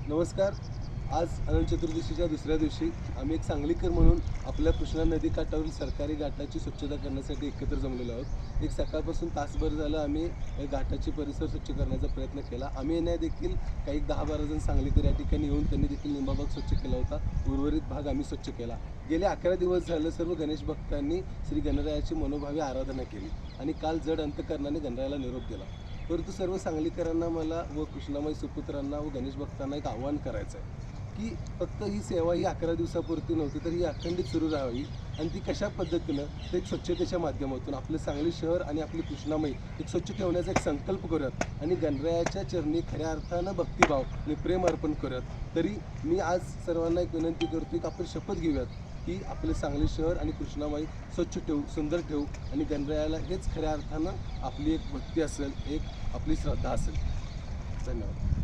नमस्कार. आज अनंत चतुर्दशीच्या दुसऱ्या दिवशी आम्ही एक सांगलीकर म्हणून आपल्या कृष्णा नदीकाठावरील सरकारी घाटाची स्वच्छता करण्यासाठी एकत्र जमलेलो आहोत. एक सकाळपासून तासभर झालं आम्ही घाटाचे परिसर स्वच्छ करण्याचा प्रयत्न केला. आम्ही येण्या देखील काही 10-12 जण सांगलीकर या ठिकाणी येऊन त्यांनी देखील लिंबाबाग स्वच्छ केला होता. उर्वरित भाग आम्ही स्वच्छ केला. गेले 11 दिवस झालं सर्व गणेश भक्तांनी श्री गणरायाची मनोभावी आराधना केली आणि काल जड अंतकरणाने गणरायाला निरोप दिला. परंतु सर्व सांगलीकरांना मला व कृष्णामाई सुपुत्रांना व गणेश भक्तांना एक आव्हान करायचं आहे की फक्त ही सेवा ही 11 दिवसापुरती नव्हती तर ही अखंडित सुरू राहावी. आणि ती कशा पद्धतीनं ते एक स्वच्छतेच्या माध्यमातून आपलं सांगली शहर आणि आपली कृष्णामाई एक स्वच्छ ठेवण्याचा एक संकल्प करूयात आणि गणरायाच्या चरणी खऱ्या अर्थानं भक्तिभाव आणि प्रेम अर्पण करूयात. तरी मी आज सर्वांना एक विनंती करतो की आपण शपथ घेऊयात की आपले सांगली शहर आणि कृष्णामाई स्वच्छ ठेवू, सुंदर ठेवू आणि गणरायाला हेच खऱ्या अर्थानं आपली एक भक्ती असेल, एक आपली श्रद्धा असेल. धन्यवाद.